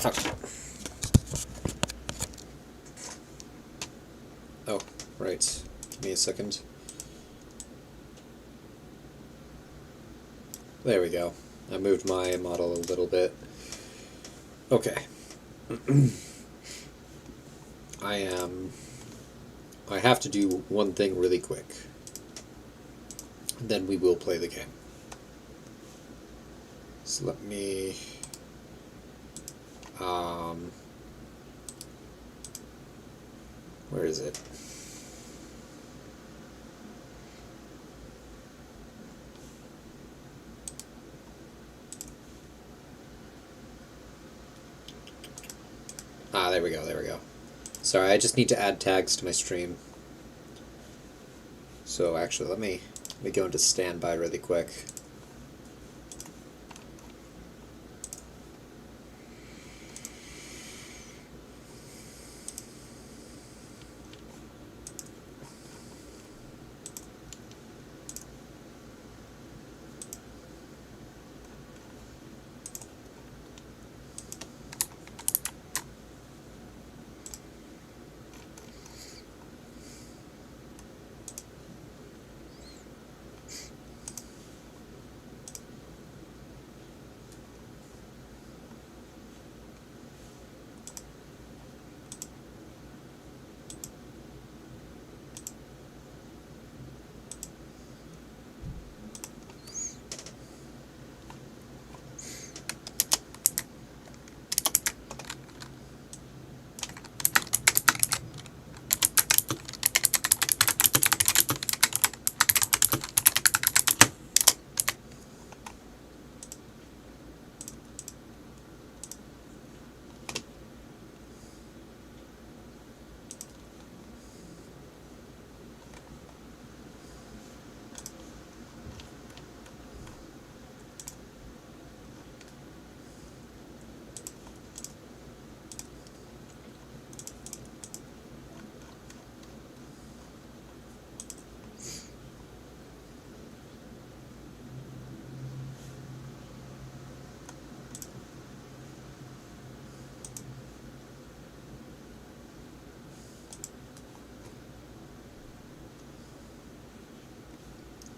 Fuck. Oh, right. Give me a second. There we go. I moved my model a little bit. Okay. I have to do one thing really quick. Then we will play the game. So let me... where is it? Ah, there we go, there we go. Sorry, I just need to add tags to my stream. So actually, let me go into standby really quick.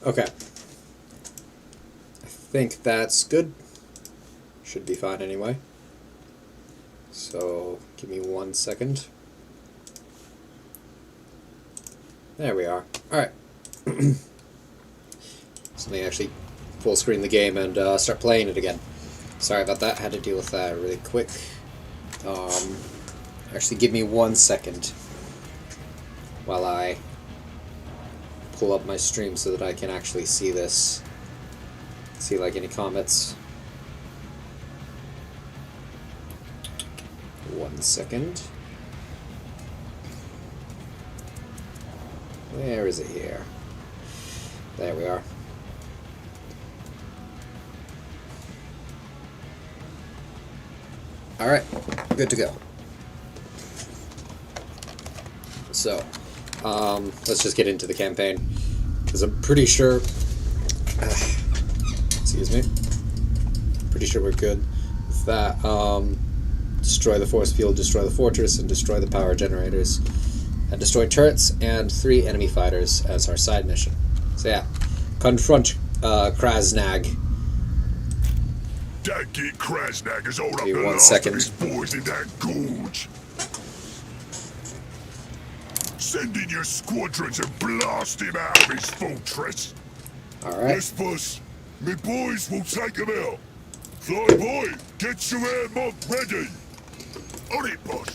Okay. I think that's good. Should be fine anyway. So, give me 1 second. There we are. Alright. So let me actually full screen the game and start playing it again. Sorry about that, had to deal with that really quick. Actually, give me 1 second while I pull up my stream so that I can actually see this. See like any comments. 1 second. Where is it here? There we are. Alright, good to go. So, let's just get into the campaign, because I'm pretty sure, excuse me, pretty sure we're good with that. Destroy the force field, destroy the fortress, and destroy the power generators, and destroy turrets and 3 enemy fighters as our side mission. So yeah, confront Krasnag. That get Krasnag is all up the 1 last second. of his boys in that gorge. Send in your squadrons and blast him out of his fortress. Alright. Yes, boss. Me boys will take him out. Fly boy, get your air mob ready. On it, boss.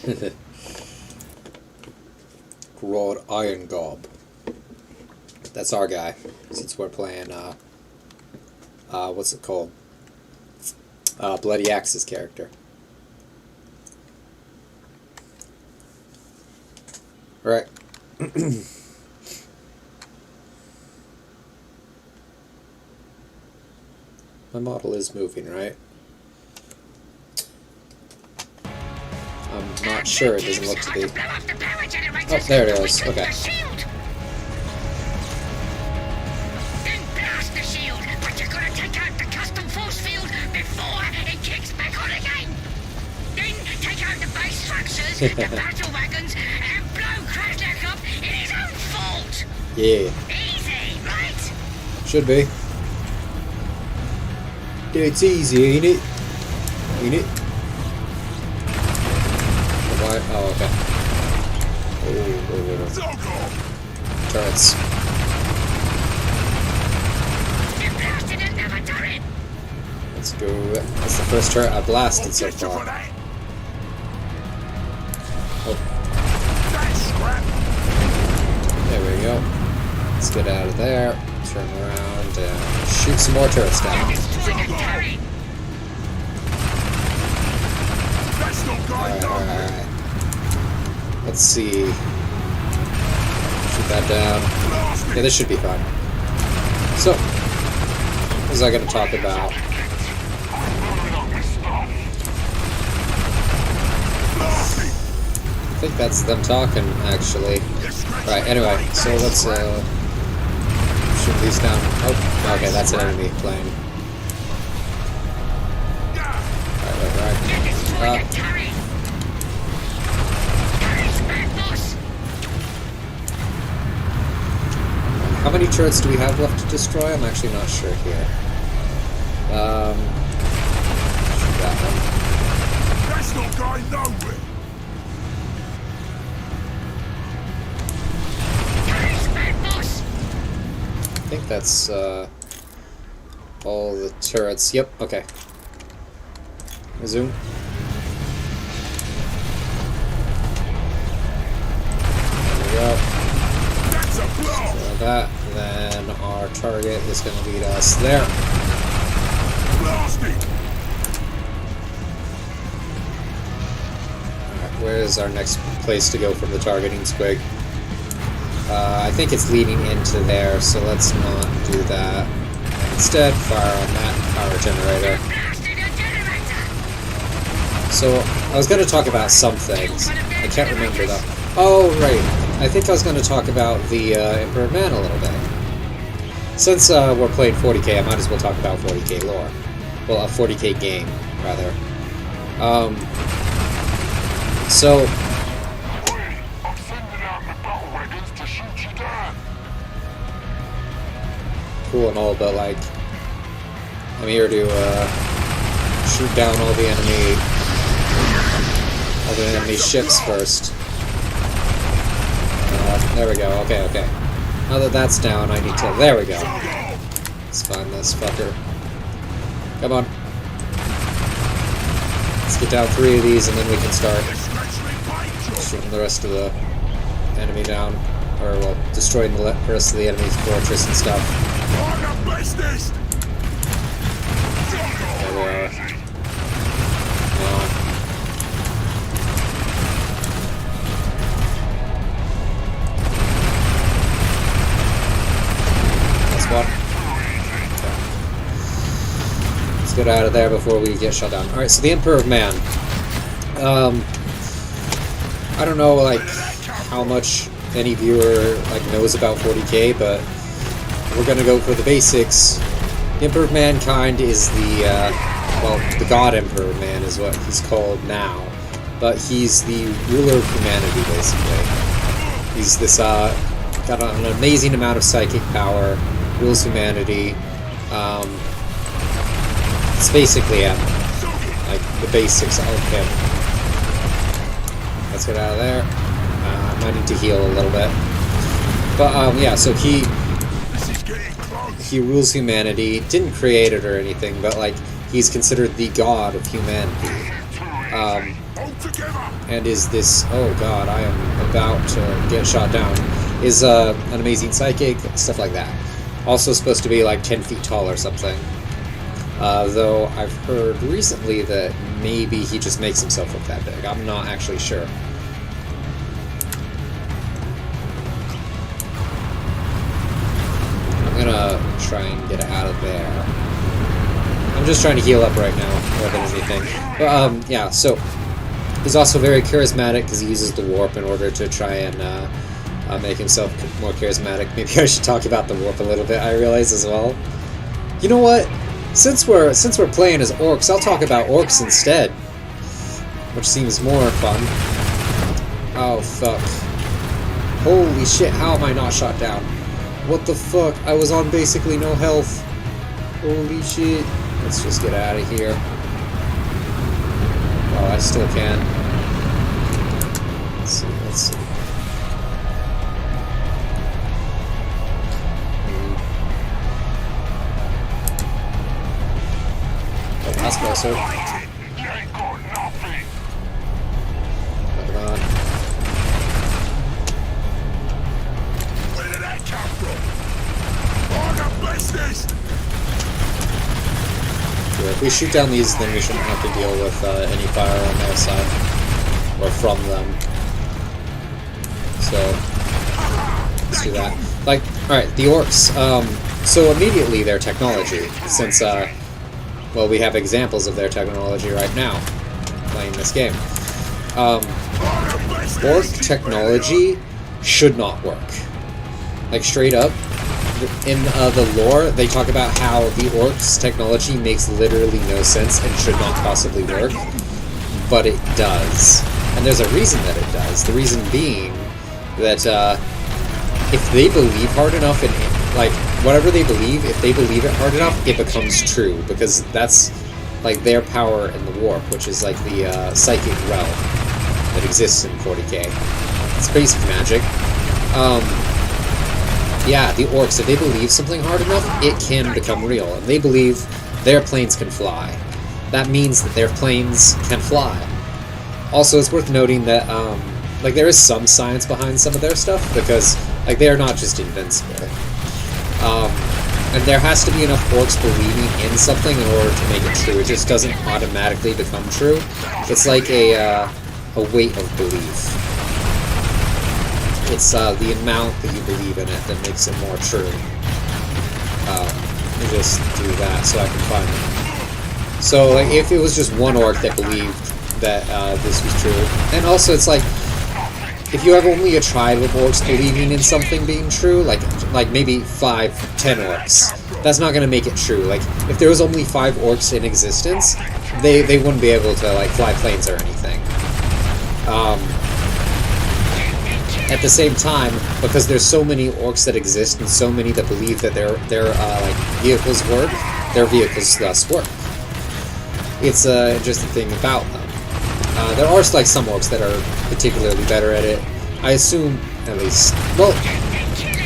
Grodd Iron Gob. That's our guy, since we're playing, what's it called? Bloody Axe's character. Alright. My model is moving, right? I'm not sure, it doesn't look to be. Oh, there it is, okay. Then blast the shield, but you're gonna take out the custom force field before it kicks back on again. Then the battle wagons and blow Krasnak up in his own fault. Yeah, Easy, right? should be. It's easy, ain't it? Ain't it? Why? Oh, okay. Oh. Turrets. You blasted another turret. Let's go. That's the first turret I blasted so far. Oh. There we go. Let's get out of there. Turn around and shoot some more turrets down. Alright. Let's see. Shoot that down. Yeah, this should be fine. So, what was I going to talk about? I think that's them talking, actually. Right, anyway, so let's shoot these down. Oh, okay, that's an enemy plane. Right. How many turrets do we have left to destroy? I'm actually not sure here. Shoot that one. That's not going nowhere. I think that's all the turrets. Yep, okay. Resume. There we go. That's a blow. So that, then our target is going to lead us there. Blasting. Alright, where is our next place to go from the targeting squig? I think it's leading into there, so let's not do that. Instead, fire on that power generator. So, I was going to talk about some things. I can't remember though. Oh, right. I think I was going to talk about the Emperor Man a little bit. Since we're playing 40k, I might as well talk about 40k lore. Well, a 40k game, rather. So... cool and all, but like, I'm here to shoot down all the enemy ships first. There we go. Okay, okay. Now that that's down, I need to. There we go. Let's find this fucker. Come on. Let's get down 3 of these, and then we can start shooting the rest of the enemy down, or well, destroying the rest of the enemy's fortress and stuff. There we are. That's one. Okay. Let's get out of there before we get shut down. Alright, so the Emperor Man. I don't know, like, how much any viewer, like, knows about 40k, but we're gonna go for the basics. The Emperor of Mankind is the, well, the God Emperor Man is what he's called now. But he's the ruler of humanity, basically. He's this, got an amazing amount of psychic power, rules humanity. It's basically him. Like, the basics of him. Let's get out of there. I might need to heal a little bit. But, yeah, so he rules humanity, didn't create it or anything, but like he's considered the god of humanity, and is this, oh god, I am about to get shot down, is an amazing psychic, stuff like that. Also supposed to be like 10 feet tall or something, though I've heard recently that maybe he just makes himself look that big. I'm not actually sure. I'm gonna try and get out of there. I'm just trying to heal up right now, more than anything. But, yeah, so, he's also very charismatic because he uses the warp in order to try and make himself more charismatic. Maybe I should talk about the warp a little bit, I realize, as well. You know what? Since we're playing as orcs, I'll talk about orcs instead, which seems more fun. Oh, fuck. Holy shit, how am I not shot down? What the fuck? I was on basically no health. Holy shit. Let's just get out of here. Oh, I still can. Let's see, let's see. Oh, that's closer. Come on. Where did that come from? On the business! Yeah, if we shoot down these, then we shouldn't have to deal with any fire on their side. Or from them. So, let's do that. Like, alright, the orcs, so immediately their technology, since, well, we have examples of their technology right now, playing this game. Orc technology should not work. Like, straight up, in the lore, they talk about how the orcs' technology makes literally no sense and should not possibly work, but it does. And there's a reason that it does. The reason being that if they believe hard enough in like whatever they believe, if they believe it hard enough, it becomes true, because that's like their power in the warp, which is like the psychic realm that exists in 40k. It's basic magic. Yeah, the orcs, if they believe something hard enough, it can become real. And they believe their planes can fly. That means that their planes can fly. Also, it's worth noting that, like, there is some science behind some of their stuff, because, like, they are not just invincible. And there has to be enough orcs believing in something in order to make it true. It just doesn't automatically become true. It's like a weight of belief. It's the amount that you believe in it that makes it more true. Let me just do that so I can find it. So, like, if it was just one orc that believed that this was true, and also it's like, if you have only a tribe of orcs believing in something being true, like maybe 5, 10 orcs, that's not going to make it true. Like, if there was only 5 orcs in existence, they wouldn't be able to, like, fly planes or anything. At the same time, because there's so many orcs that exist and so many that believe that their like vehicles work, their vehicles thus work. It's an interesting thing about them. There are like some orcs that are particularly better at it. I assume, at least, well,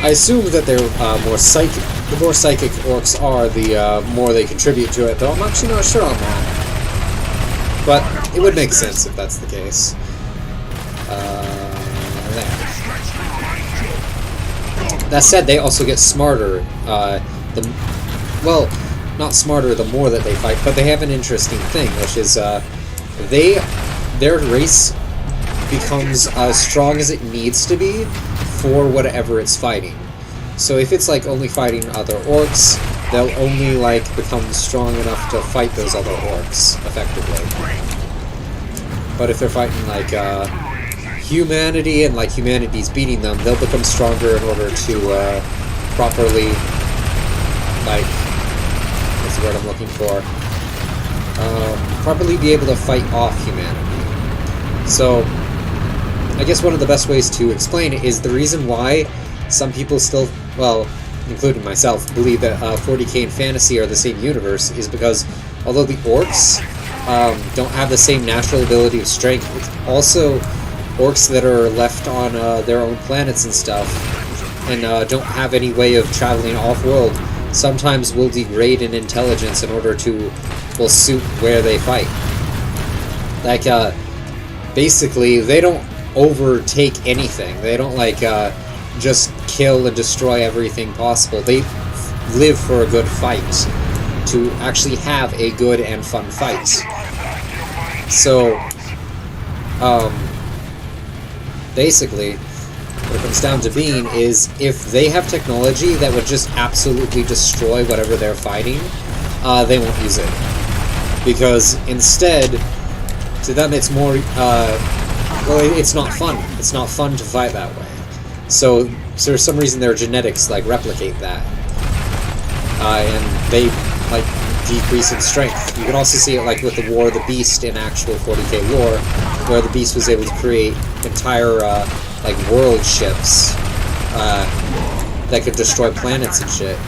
I assume that they're more psychic. The more psychic orcs are, the more they contribute to it. Though I'm actually not sure on that. But it would make sense if that's the case. There. That said, they also get smarter. Well, not smarter the more that they fight, but they have an interesting thing, which is their race becomes as strong as it needs to be for whatever it's fighting. So if it's like only fighting other orcs, they'll only like become strong enough to fight those other orcs effectively. But if they're fighting like humanity and like humanity's beating them, they'll become stronger in order to properly, like, what's the word I'm looking for? Properly be able to fight off humanity. So, I guess one of the best ways to explain it is the reason why some people still, well, including myself, believe that 40k and fantasy are the same universe is because although the orcs don't have the same natural ability of strength, it's also orcs that are left on their own planets and stuff and don't have any way of traveling off-world sometimes will degrade in intelligence in order to, well, suit where they fight. Like, basically, they don't overtake anything. They don't, like, just kill and destroy everything possible. They live for a good fight, to actually have a good and fun fight. So, basically, what it comes down to being is if they have technology that would just absolutely destroy whatever they're fighting, they won't use it. Because instead, to them it's more, well, it's not fun. It's not fun to fight that way. So for some reason their genetics, like, replicate that. And they, like, decrease in strength. You can also see it like with the War of the Beast in actual 40k lore, where the Beast was able to create entire like world ships that could destroy planets and shit.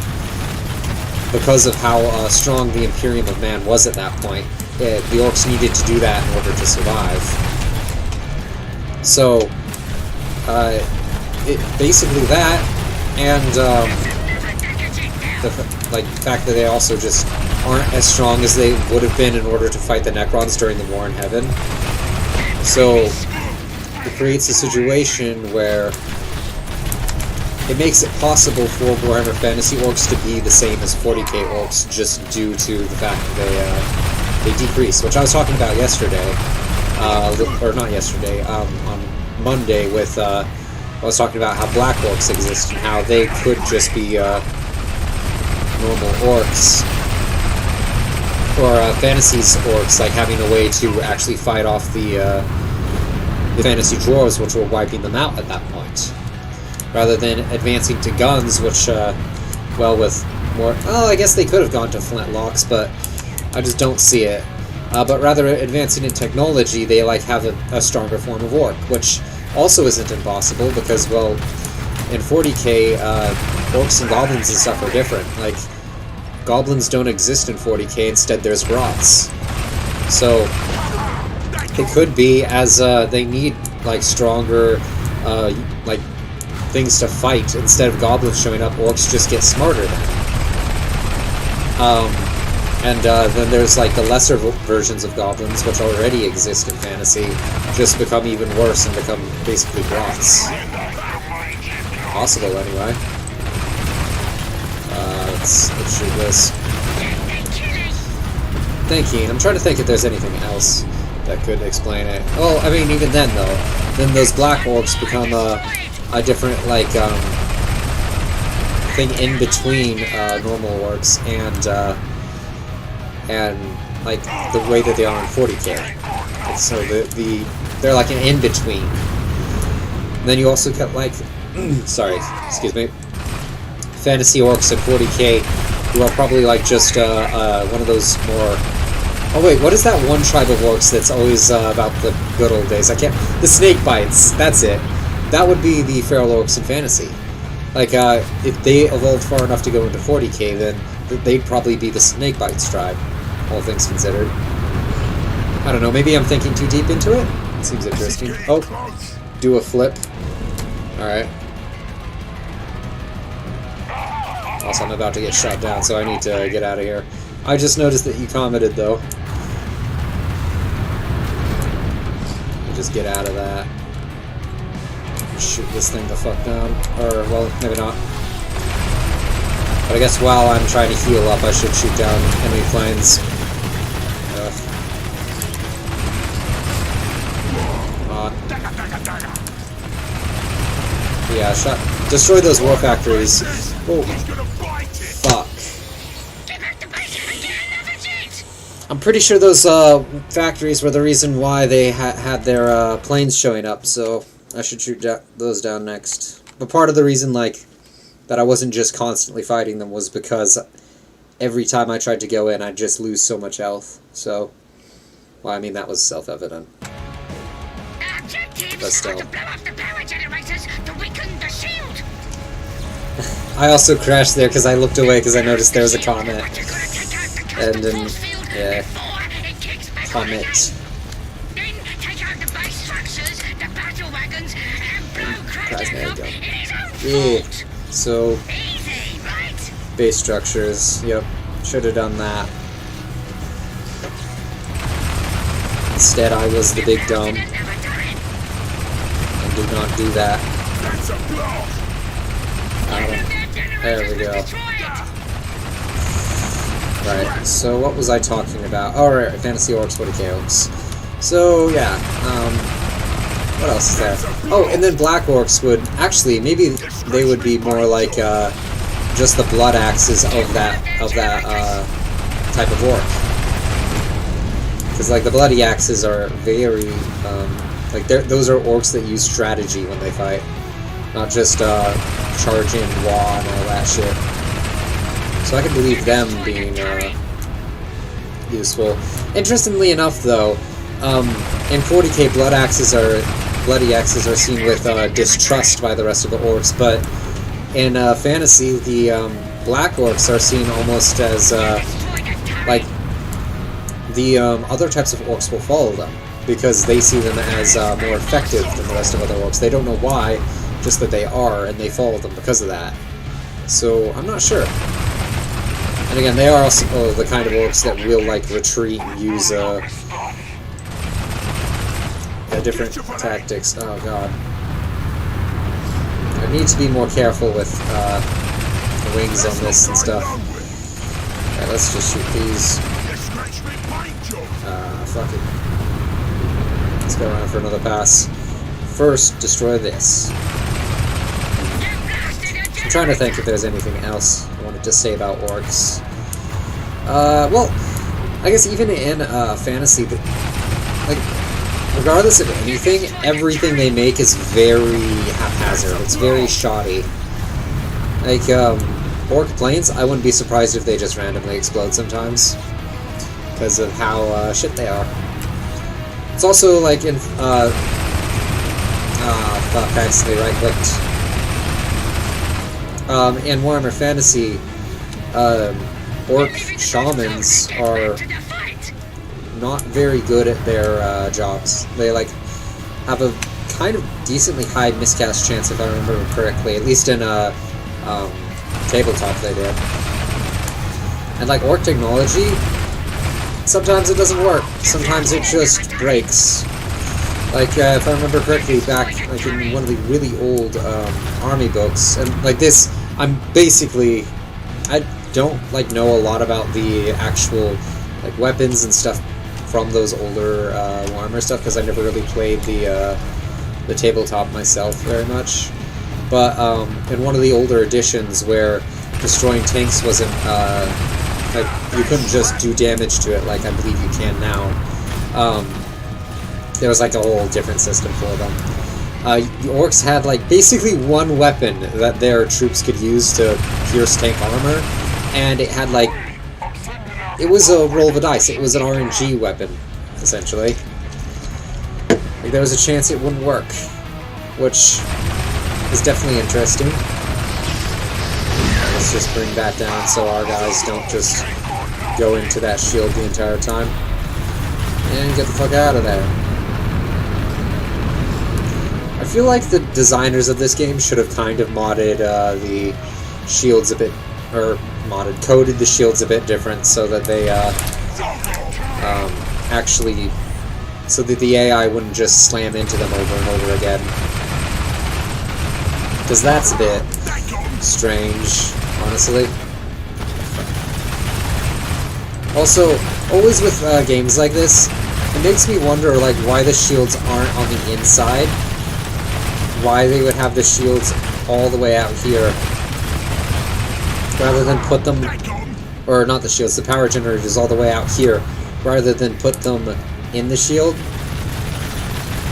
Because of how strong the Imperium of Man was at that point, the orcs needed to do that in order to survive. So, basically that, and the fact that they also just aren't as strong as they would have been in order to fight the Necrons during the War in Heaven. So, it creates a situation where it makes it possible for Warhammer Fantasy Orcs to be the same as 40k Orcs, just due to the fact that they decrease, which I was talking about yesterday, or not yesterday, on Monday with, I was talking about how Black Orcs exist and how they could just be normal Orcs, or Fantasy's Orcs, like having a way to actually fight off the Fantasy Dwarves, which were wiping them out at that point. Rather than advancing to guns, which, well, with more... Well, I guess they could have gone to flintlocks, but I just don't see it. But rather advancing in technology, they, like, have a stronger form of orc, which also isn't impossible, because, well, in 40k, orcs and goblins and stuff are different. Like, goblins don't exist in 40k, instead there's grots. So, it could be, as they need, like, stronger, like, things to fight, instead of goblins showing up, orcs just get smarter then. And then there's like the lesser versions of goblins, which already exist in fantasy, just become even worse and become basically grots. Possible anyway. Let's shoot this. Thinking, I'm trying to think if there's anything else that could explain it. Well, I mean, even then though, then those black orcs become a different, like, thing in between normal orcs and like the way that they are in 40k. And so they're like an in between. And then you also got like, sorry, excuse me, fantasy orcs in 40k who are probably like just one of those more. Oh wait, what is that one tribe of orcs that's always about the good old days? I can't. The snake bites. That's it. That would be the feral orcs in fantasy. Like, if they evolved far enough to go into 40k, then they'd probably be the snakebites tribe, all things considered. I don't know, maybe I'm thinking too deep into it? It seems interesting. Oh, do a flip. Alright. Also, I'm about to get shot down, so I need to get out of here. I just noticed that you commented, though. Just get out of that. Shoot this thing the fuck down. Or, well, maybe not. But I guess while I'm trying to heal up, I should shoot down enemy planes. Yeah, destroy those war factories. Oh, fuck. I'm pretty sure those factories were the reason why they had their planes showing up, so I should shoot those down next. But part of the reason, like, that I wasn't just constantly fighting them was because every time I tried to go in, I'd just lose so much health. So, well, I mean, that was self-evident. But still. I also crashed there because I looked away because I noticed there was a comet. And then, yeah. Comet. There we go. Yeah. So, base structures. Yep. Should have done that. Instead, I was the big dumb. And did not do that. There we go. Right, so what was I talking about? Oh, right, Fantasy Orcs, 40k Orcs. So, yeah, what else is there? Oh, and then Black Orcs would, actually, maybe they would be more like, just the blood axes of that type of orc. Because, like, the bloody axes are very, like, those are orcs that use strategy when they fight. Not just, charge in, wah, and all that shit. So I can believe them being, useful. Interestingly enough, though, in 40k, bloody axes are seen with distrust by the rest of the orcs, but in fantasy, the black orcs are seen almost as like the other types of orcs will follow them because they see them as more effective than the rest of other orcs. They don't know why, just that they are, and they follow them because of that. So I'm not sure. And again, they are also the kind of orcs that will like retreat and use different tactics. Oh god. I need to be more careful with the wings on this and stuff. Alright, let's just shoot these. Fuck it. Let's go around for another pass. First, destroy this. I'm trying to think if there's anything else I wanted to say about orcs. Well, I guess even in fantasy, like, regardless of anything, everything they make is very haphazard. It's very shoddy. Like, orc planes, I wouldn't be surprised if they just randomly explode sometimes. Because of how shit they are. It's also like in, fuck, I accidentally right-clicked. In Warhammer Fantasy, orc shamans are not very good at their jobs. They like have a kind of decently high miscast chance, if I remember correctly. At least in tabletop they did. And like orc technology, sometimes it doesn't work. Sometimes it just breaks. Like if I remember correctly, back like in one of the really old army books, and like this, I don't like know a lot about the actual like weapons and stuff from those older Warhammer stuff because I never really played the tabletop myself very much. But in one of the older editions where destroying tanks wasn't like you couldn't just do damage to it like I believe you can now. There was like a whole different system for them. The orcs had like basically one weapon that their troops could use to pierce tank armor, and it had like it was a roll of a dice. It was an RNG weapon, essentially. Like there was a chance it wouldn't work, which is definitely interesting. Let's just bring that down so our guys don't just go into that shield the entire time. And get the fuck out of there. I feel like the designers of this game should have kind of modded the shields a bit, or coded the shields a bit different so that they actually, so that the AI wouldn't just slam into them over and over again. Because that's a bit strange, honestly. Also, always with games like this, it makes me wonder like why the shields aren't on the inside. Why they would have the shields all the way out here rather than put them, or not the shields, the power generators all the way out here rather than put them in the shield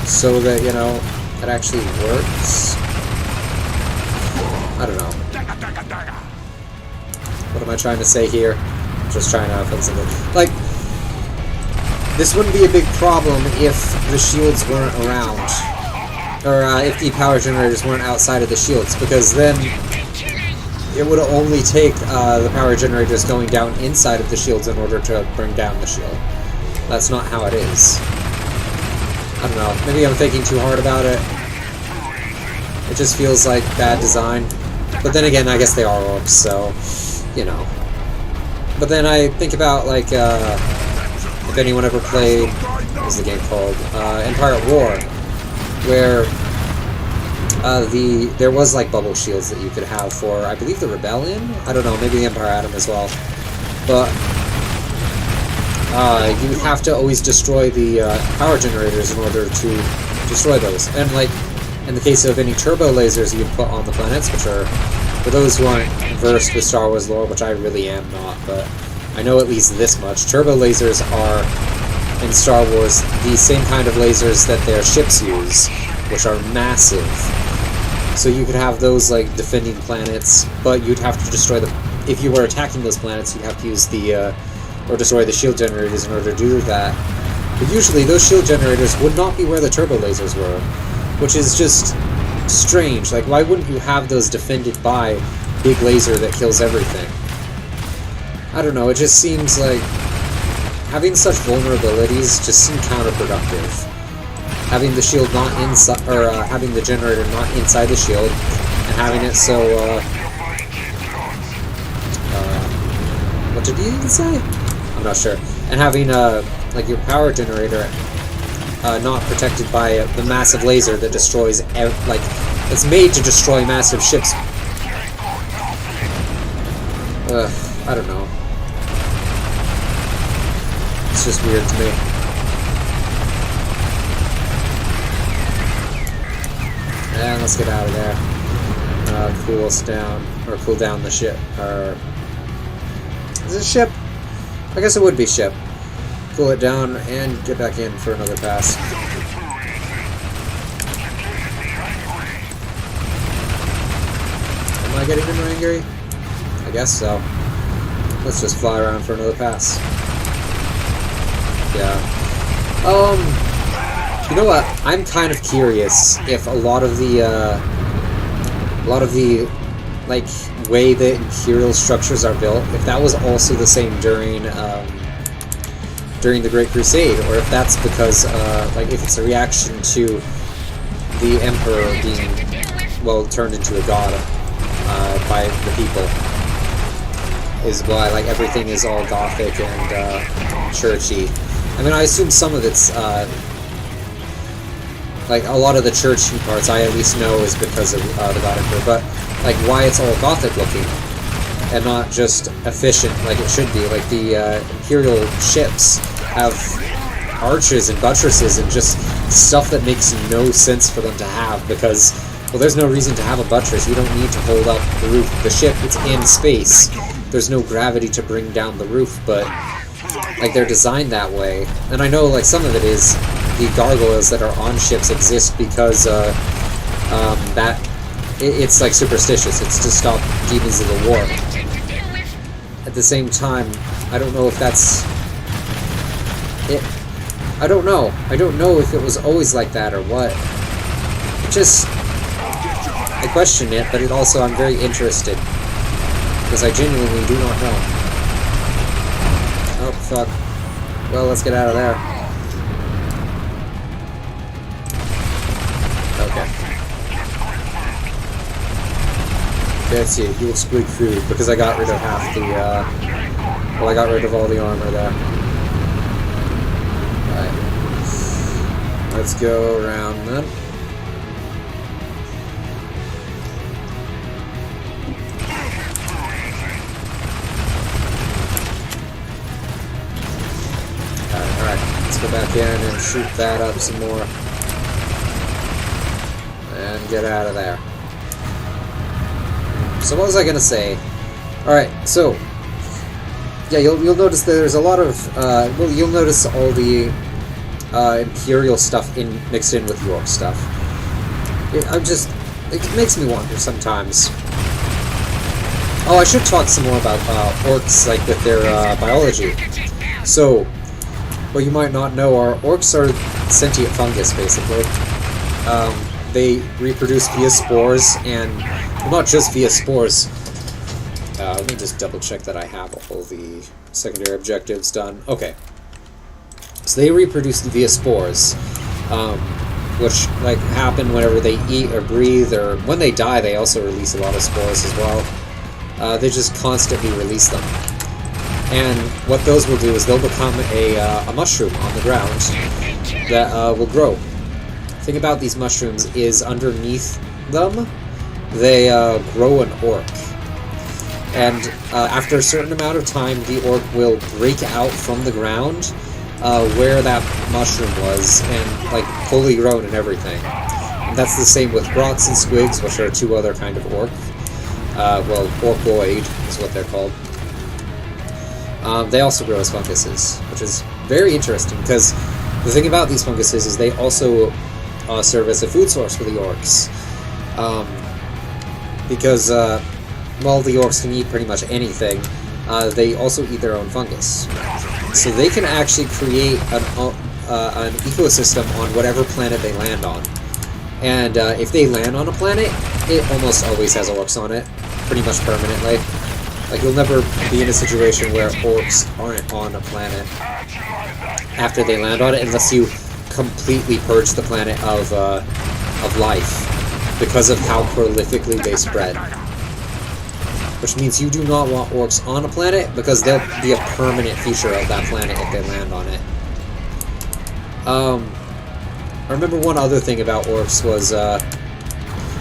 so that, you know, it actually works. I don't know. What am I trying to say here? I'm just trying to put something. Like, this wouldn't be a big problem if the shields weren't around. Or if the power generators weren't outside of the shields, because then it would only take the power generators going down inside of the shields in order to bring down the shield. That's not how it is. I don't know, maybe I'm thinking too hard about it. It just feels like bad design. But then again, I guess they are orcs, so, you know. But then I think about, like, if anyone ever played, what was the game called? Empire at War, where there was like bubble shields that you could have for, I believe, the Rebellion? I don't know, maybe the Empire Atom as well. But you would have to always destroy the power generators in order to destroy those. And like, in the case of any turbo lasers you'd put on the planets, which are, for those who aren't versed with Star Wars lore, which I really am not, but I know at least this much, turbo lasers are, in Star Wars, the same kind of lasers that their ships use, which are massive. So you could have those, like, defending planets, but you'd have to destroy them. If you were attacking those planets, you'd have to use the or destroy the shield generators in order to do that. But usually those shield generators would not be where the turbo lasers were, which is just strange. Like, why wouldn't you have those defended by big laser that kills everything? I don't know, it just seems like having such vulnerabilities just seem counterproductive. Having the shield not inside, or having the generator not inside the shield, and having it so, what did he even say? I'm not sure. And having, like, your power generator not protected by the massive laser that destroys, like, it's made to destroy massive ships. I don't know. It's just weird to me. And let's get out of there. Cool us down, or cool down the ship. Or is it ship? I guess it would be ship. Cool it down and get back in for another pass. Am I getting him angry? I guess so. Let's just fly around for another pass. Yeah. You know what? I'm kind of curious if a lot of the like way the Imperial structures are built, if that was also the same during the Great Crusade, or if that's because like if it's a reaction to the Emperor being, well, turned into a god by the people, is why like everything is all Gothic and churchy. I mean, I assume some of it's like a lot of the churchy parts I at least know is because of the God Emperor, but like why it's all Gothic looking and not just efficient like it should be. Like the Imperial ships have arches and buttresses and just stuff that makes no sense for them to have, because, well, there's no reason to have a buttress. You don't need to hold up the roof of the ship. It's in space. There's no gravity to bring down the roof, but like they're designed that way. And I know like some of it is the gargoyles that are on ships exist because it's like superstitious. It's to stop demons of the war. At the same time, I don't know if that's it. I don't know. I don't know if it was always like that or what. I question it, but it also I'm very interested because I genuinely do not know. Oh fuck. Well, let's get out of there. Okay. That's it. You'll squeak through because I got rid of half the, well, I got rid of all the armor there. Alright. Let's go around then. Alright, let's go back in and shoot that up some more. And get out of there. So what was I gonna say? Alright, so yeah, you'll notice that there's a lot of well, you'll notice all the Imperial stuff mixed in with York stuff. It makes me wonder sometimes. Oh, I should talk some more about orcs, like with their biology. So, what you might not know are orcs are sentient fungus, basically. They reproduce via spores, and well, not just via spores. Let me just double check that I have all the secondary objectives done. Okay. So they reproduce via spores, which like happen whenever they eat or breathe, or when they die they also release a lot of spores as well. They just constantly release them. And what those will do is they'll become a mushroom on the ground that will grow. The thing about these mushrooms is underneath them, they grow an orc. And after a certain amount of time, the orc will break out from the ground where that mushroom was, and like fully grown and everything. And that's the same with grots and squigs, which are two other kind of orc. Well, orcoid is what they're called. They also grow as funguses, which is very interesting, because the thing about these funguses is they also serve as a food source for the orcs. Because, well, the orcs can eat pretty much anything, they also eat their own fungus. So they can actually create an ecosystem on whatever planet they land on. And if they land on a planet, it almost always has orcs on it, pretty much permanently. Like, you'll never be in a situation where orcs aren't on a planet after they land on it, unless you completely purge the planet of life, because of how prolifically they spread. Which means you do not want orcs on a planet, because they'll be a permanent feature of that planet if they land on it. I remember one other thing about orcs was,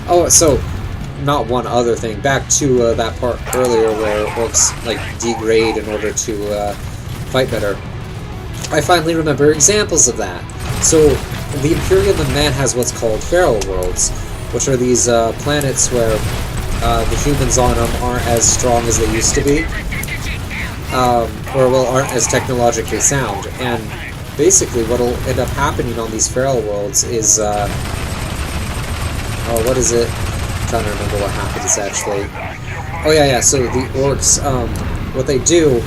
oh, so, not one other thing, back to that part earlier where orcs, like, degrade in order to fight better. I finally remember examples of that. So, the Imperium of Man has what's called feral worlds, which are these planets where the humans on them aren't as strong as they used to be, or, well, aren't as technologically sound. And basically what will end up happening on these feral worlds is, oh, what is it? I'm trying to remember what happens, actually. Oh, yeah, so the orcs, what they do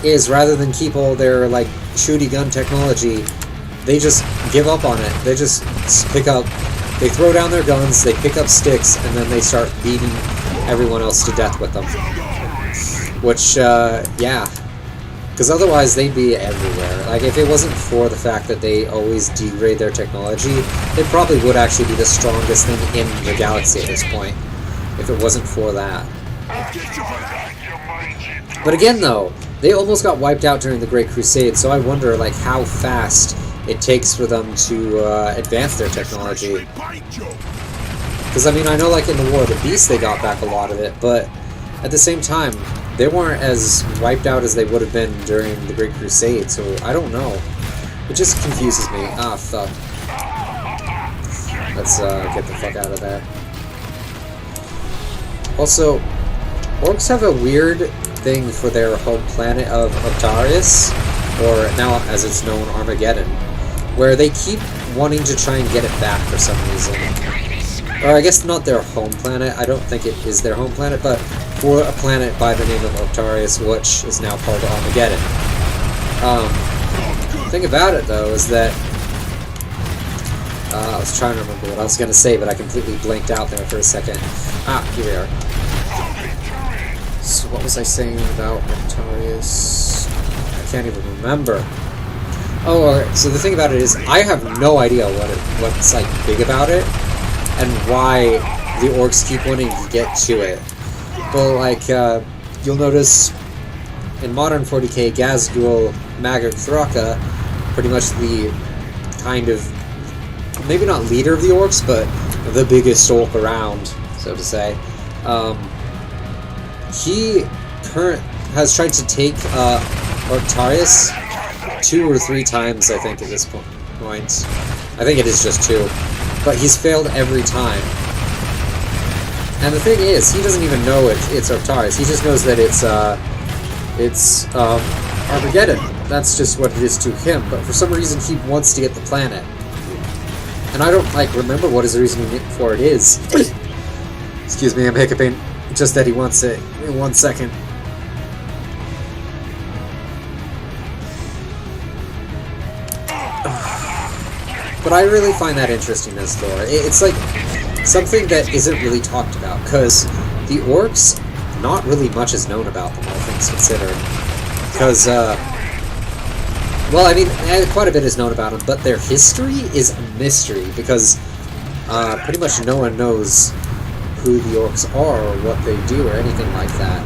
is, rather than keep all their, like, shooty gun technology, they just give up on it. They just they throw down their guns, they pick up sticks, and then they start beating everyone else to death with them. Which, yeah. Because otherwise they'd be everywhere. Like, if it wasn't for the fact that they always degrade their technology, they probably would actually be the strongest thing in the galaxy at this point, if it wasn't for that. But again, though, they almost got wiped out during the Great Crusade, so I wonder, like, how fast it takes for them to advance their technology. Because, I mean, I know, like, in the War of the Beast they got back a lot of it, but at the same time, they weren't as wiped out as they would have been during the Great Crusade, so I don't know. It just confuses me. Ah, fuck. Let's get the fuck out of there. Also, orcs have a weird thing for their home planet of Octarius, or now as it's known, Armageddon, where they keep wanting to try and get it back for some reason. Or I guess not their home planet, I don't think it is their home planet, but for a planet by the name of Octarius, which is now called Armageddon. The thing about it, though, is that I was trying to remember what I was going to say, but I completely blanked out there for a second. Ah, here we are. So what was I saying about Octarius? I can't even remember. Oh, alright, so the thing about it is, I have no idea what's, like, big about it, and why the orcs keep wanting to get to it. But, like, you'll notice in modern 40k, Gazgul Magog Thraka, pretty much the kind of, maybe not leader of the orcs, but the biggest orc around, so to say. He has tried to take Octarius 2 or 3 times, I think, at this point. I think it is just 2. But he's failed every time. And the thing is, he doesn't even know it's Octarius. He just knows that it's Armageddon. That's just what it is to him. But for some reason, he wants to get the planet. And I don't, like, remember what his reasoning for it is. Excuse me, I'm hiccuping. Just that he wants it. In 1 second. But I really find that interesting as lore. It's like something that isn't really talked about, because the orcs, not really much is known about them, all things considered. Because, well, I mean, quite a bit is known about them, but their history is a mystery, because pretty much no one knows who the orcs are, or what they do, or anything like that.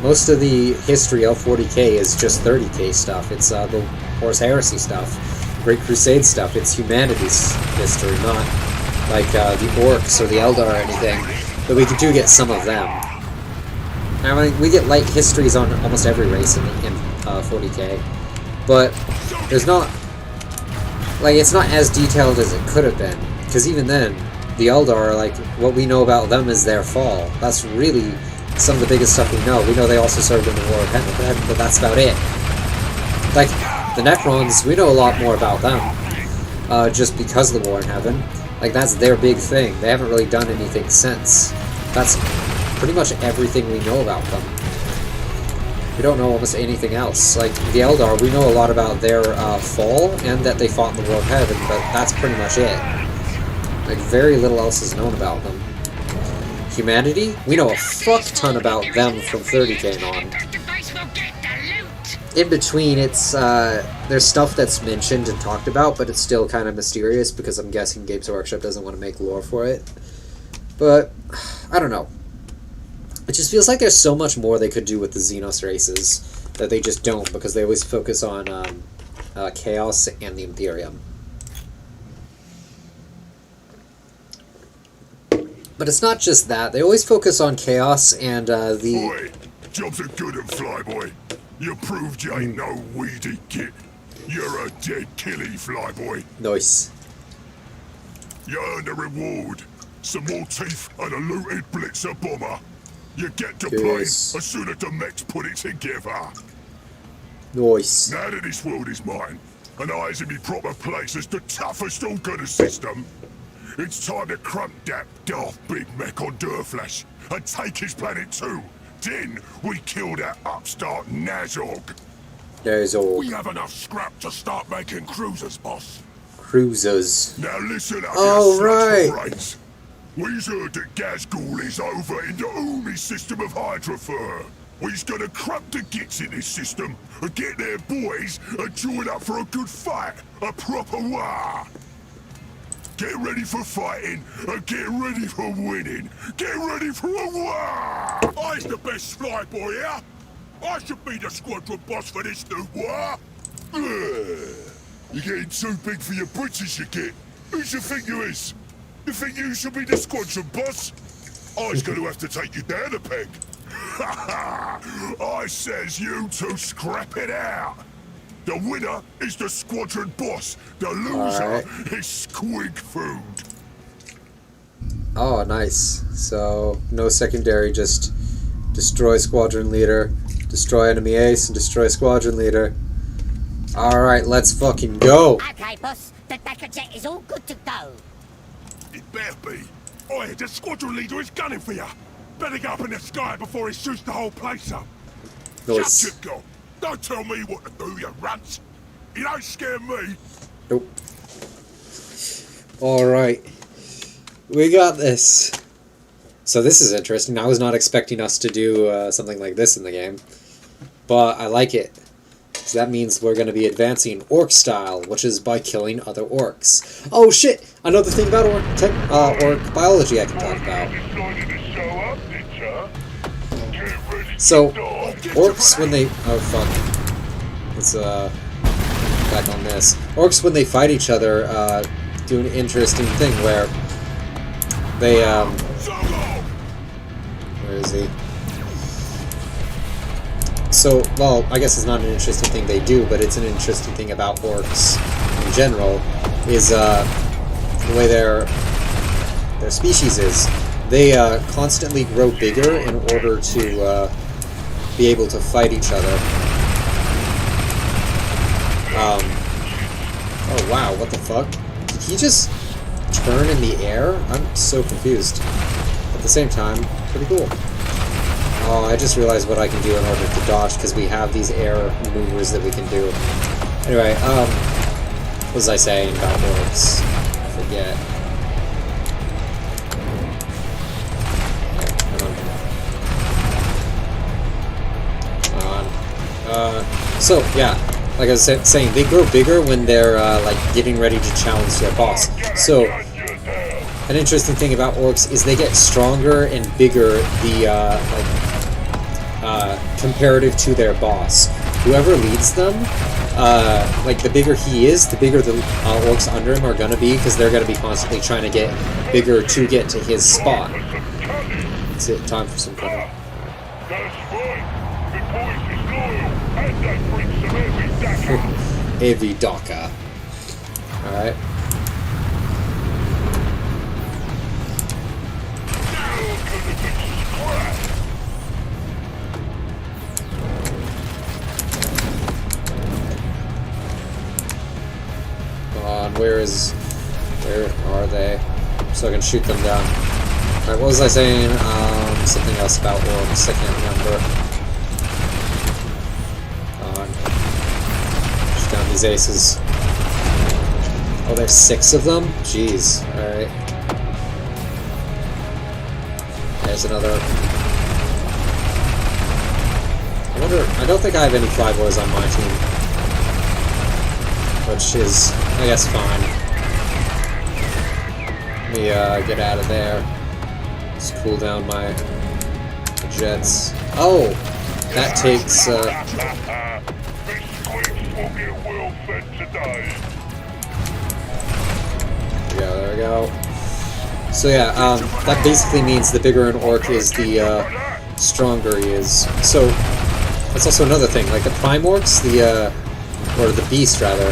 Most of the history of 40k is just 30k stuff. It's the Horus Heresy stuff. Great Crusade stuff. It's humanity's history, not like the orcs or the Eldar or anything, but we do get some of them. I mean, we get light histories on almost every race in 40k, but there's not, like, it's not as detailed as it could have been, because even then, the Eldar, like, what we know about them is their fall. That's really some of the biggest stuff we know. We know they also served in the War of Heaven, but that's about it. Like, the Necrons, we know a lot more about them, just because of the War in Heaven. Like, that's their big thing. They haven't really done anything since. That's pretty much everything we know about them. we don't know almost anything else. Like, the Eldar, we know a lot about their fall, and that they fought in the War of Heaven, but that's pretty much it. Like, very little else is known about them. Humanity, we know a fuck ton about them from 30k on. In between, it's, there's stuff that's mentioned and talked about, but it's still kind of mysterious, because I'm guessing Games Workshop doesn't want to make lore for it. But, I don't know. It just feels like there's so much more they could do with the Xenos races, that they just don't, because they always focus on, Chaos and the Imperium. But it's not just that, they always focus on Chaos and, the... Boy, jobs are good and Flyboy. You proved you ain't no weedy kid. You're a dead killy, Flyboy. Nice. You earned a reward. Some more teeth and a looted Blitzer bomber. You get to play as soon as the mechs put it together. Nice. Now that this world is mine, and I's in me proper place as the toughest orc of the system, it's time to crump that daft big mech on Durflash and take his planet too. Then we kill that upstart Nazog. There's all We have enough scrap to start making cruisers, boss. cruisers. Now listen up, Oh, you right. brains. We've heard that Gazgul is over in the Umi system of Hydrofer. We's gonna crump the gits in this system and get their boys and join up for a good fight, a proper war. Get ready for fighting and get ready for winning. Get ready for a war! I's the best fly boy here. I should be the squadron boss for this new war. You're getting too big for your britches, you get. Who you think you is? You think you should be the squadron boss? I's going to have to take you down a peg. I says you two scrap it out. The winner is the squadron boss. The loser is squig food. Oh, nice. So, no secondary, just destroy squadron leader, destroy enemy ace, and destroy squadron leader. Alright, let's fucking go! Okay, boss. The Dakka jet is all good to go. It better be. Oi, the squadron leader is gunning for you. Better go up in the sky before he shoots the whole place up. Nice. Shut your gob. Don't tell me what to do, you runts. You don't scare me. Nope. Alright. We got this. So this is interesting. I was not expecting us to do something like this in the game. But I like it. So that means we're going to be advancing orc style, which is by killing other orcs. Oh shit! Another thing about orc biology I can talk about. So, orcs when they... Oh fuck. Let's back on this. Orcs when they fight each other do an interesting thing where they where is he? So, well, I guess it's not an interesting thing they do, but it's an interesting thing about orcs in general, is the way their species is. They constantly grow bigger in order to be able to fight each other. Oh wow, what the fuck? Did he just turn in the air? I'm so confused. At the same time, pretty cool. Oh, I just realized what I can do in order to dodge, because we have these air maneuvers that we can do. Anyway, what was I saying about orcs? I forget. So, yeah, like I was saying, they grow bigger when they're, like, getting ready to challenge their boss. So, an interesting thing about orcs is they get stronger and bigger, comparative to their boss. Whoever leads them, like, the bigger he is, the bigger the orcs under him are gonna be, because they're gonna be constantly trying to get bigger to get to his spot. That's it, time for some cover. Heavy Dakka. Alright. Come on, where are they? So I can shoot them down. Alright, what was I saying? Something else about orcs, I can't remember. these aces. Oh, there's 6 of them? Jeez. Alright. There's another. I don't think I have any fly boys on my team. Which is, I guess, fine. Let me get out of there. Just cool down my jets. Oh! That takes, This squeaks will get well fed today. There we go. So yeah, that basically means the bigger an orc is, the stronger he is. So that's also another thing, like the prime orcs, or the beast rather,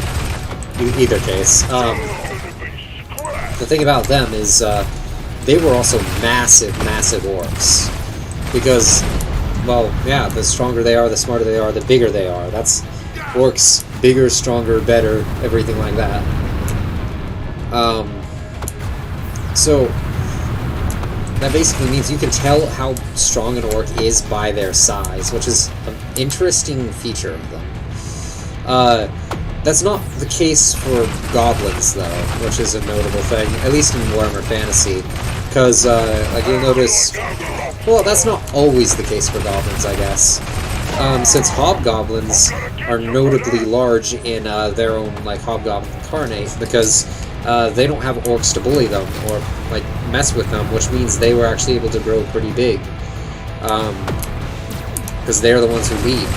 in either case. The thing about them is they were also massive, massive orcs. Because, well, yeah, the stronger they are, the smarter they are, the bigger they are. That's orcs, bigger, stronger, better, everything like that. So that basically means you can tell how strong an orc is by their size, which is an interesting feature of them. That's not the case for goblins, though, which is a notable thing, at least in Warhammer Fantasy, because, like, you'll notice, well, that's not always the case for goblins, I guess, since hobgoblins are notably large in their own, like, hobgoblin incarnate, because they don't have orcs to bully them, or, like, mess with them, which means they were actually able to grow pretty big, because they're the ones who lead.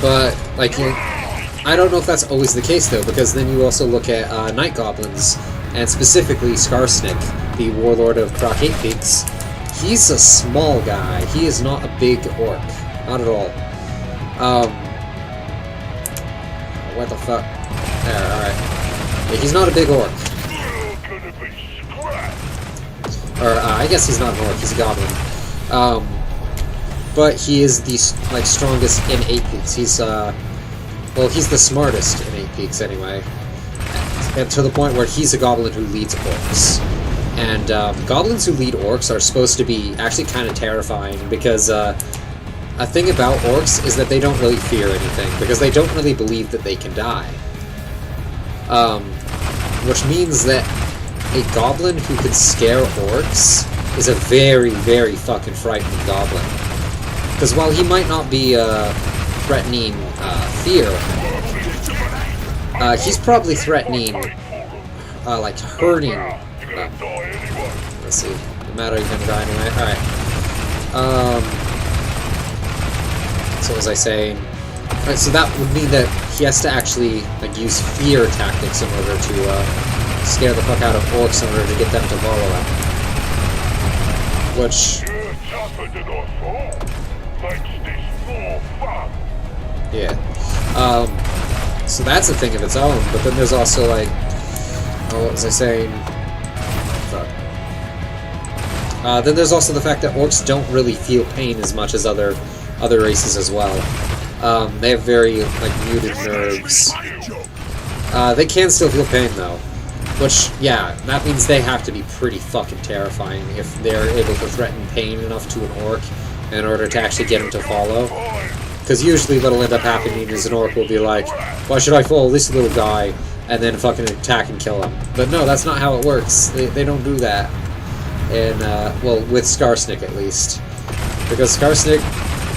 But, like, I don't know if that's always the case, though, because then you also look at night goblins, and specifically Skarsnik, the warlord of Croc 8 Peaks. He's a small guy. He is not a big orc. Not at all. What the fuck? There, alright. Yeah, he's not a big orc. Or, I guess he's not an orc, he's a goblin. But he is the, like, strongest in 8 Peaks. He's, well, he's the smartest in 8 Peaks, anyway. And to the point where he's a goblin who leads orcs. And, goblins who lead orcs are supposed to be actually kind of terrifying, because, a thing about orcs is that they don't really fear anything, because they don't really believe that they can die. Which means that a goblin who can scare orcs is a very, very fucking frightening goblin. Because while he might not be, threatening, fear, he's probably threatening, like, hurting. Let's see. No matter, you're gonna die anyway. Alright. So what was I saying? Alright, so that would mean that he has to actually, like, use fear tactics in order to, scare the fuck out of orcs in order to get them to follow him. Which... yeah. So that's a thing of its own, but then there's also, like... oh, what was I saying? Fuck. Then there's also the fact that orcs don't really feel pain as much as other races as well. They have very, like, muted nerves. They can still feel pain, though. Which, yeah, that means they have to be pretty fucking terrifying if they're able to threaten pain enough to an orc in order to actually get him to follow. Because usually what'll end up happening is an orc will be like, why should I follow this little guy, and then fucking attack and kill him. But no, that's not how it works. They don't do that. And, well, with Skarsnik at least. Because Skarsnik,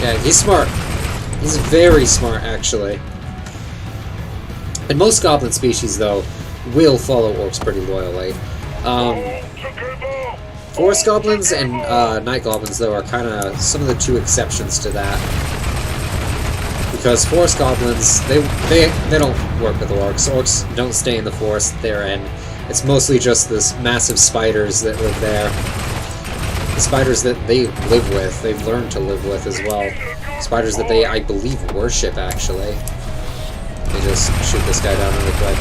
yeah, he's smart. He's very smart, actually. And most goblin species, though, will follow orcs pretty loyally. Forest goblins and night goblins, though, are kind of some of the two exceptions to that. Because forest goblins, they don't work with orcs. Orcs don't stay in the forest they're in. It's mostly just this massive spiders that live there. The spiders that they live with, they've learned to live with as well. Spiders that they, I believe, worship, actually. They just shoot this guy down really quick.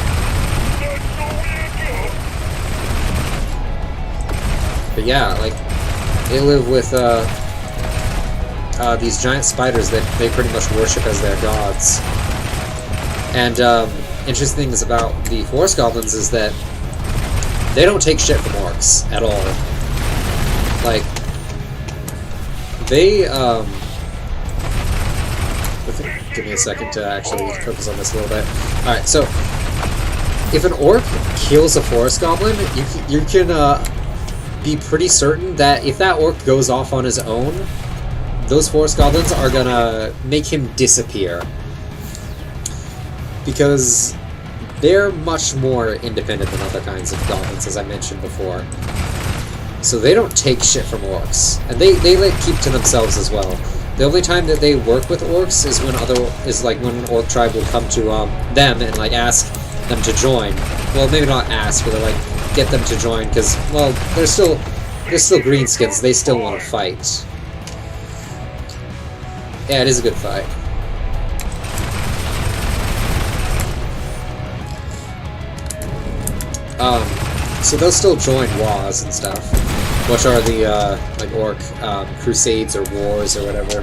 But yeah, like, they live with, these giant spiders that they pretty much worship as their gods. And, interesting things about the forest goblins is that they don't take shit from orcs at all. Like, they, give me a second to actually focus on this a little bit. Alright, so if an orc kills a forest goblin, you can be pretty certain that if that orc goes off on his own, those forest goblins are gonna make him disappear. Because they're much more independent than other kinds of goblins, as I mentioned before. So they don't take shit from orcs. And they like keep to themselves as well. The only time that they work with orcs is when when an orc tribe will come to them and like ask them to join. Well, maybe not ask, but like get them to join because, well, they're still greenskins. They still want to fight. Yeah, it is a good fight. So they'll still join wars and stuff, which are the like orc crusades or wars or whatever.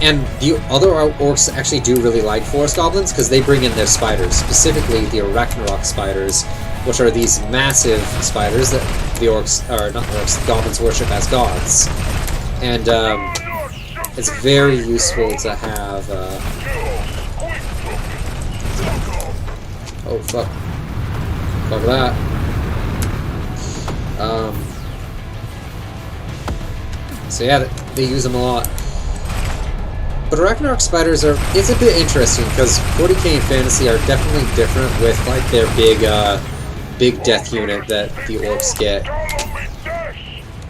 And the other orcs actually do really like forest goblins because they bring in their spiders, specifically the Ragnarok spiders, which are these massive spiders that the orcs, or not orcs, goblins worship as gods. And it's very useful to have. Oh fuck! Fuck that. So yeah, they use them a lot. But Ragnarok spiders are, it's a bit interesting because 40k and fantasy are definitely different with like their big death unit that the orcs get,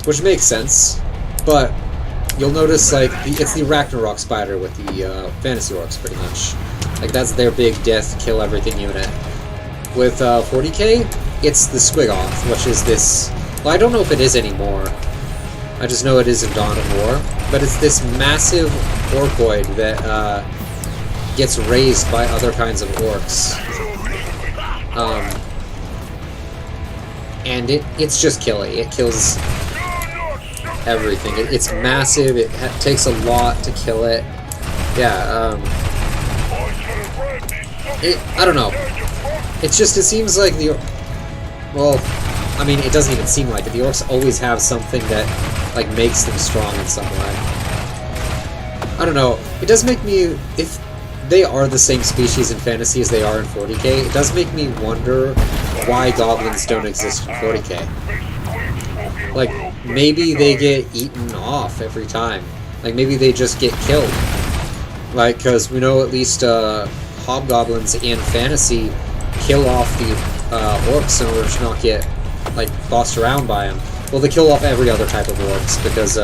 which makes sense. But you'll notice like it's the Ragnarok spider with the fantasy orcs pretty much. Like that's their big death kill everything unit. With 40k, it's the Squigoth, which is this. Well, I don't know if it is anymore. I just know it is in Dawn of War, but it's this massive orcoid that gets raised by other kinds of orcs. And it's just killy. It kills everything. It's massive. It takes a lot to kill it. Yeah. I don't know. It's just, it seems like the. Well, I mean, it doesn't even seem like it. The orcs always have something that like makes them strong in some way. I don't know. It does make me, if they are the same species in fantasy as they are in 40k, it does make me wonder why goblins don't exist in 40k. Like, maybe they get eaten off every time. Like, maybe they just get killed. Like, because we know at least hobgoblins in fantasy kill off the orcs in order to not get, like, bossed around by them. Well, they kill off every other type of orcs because,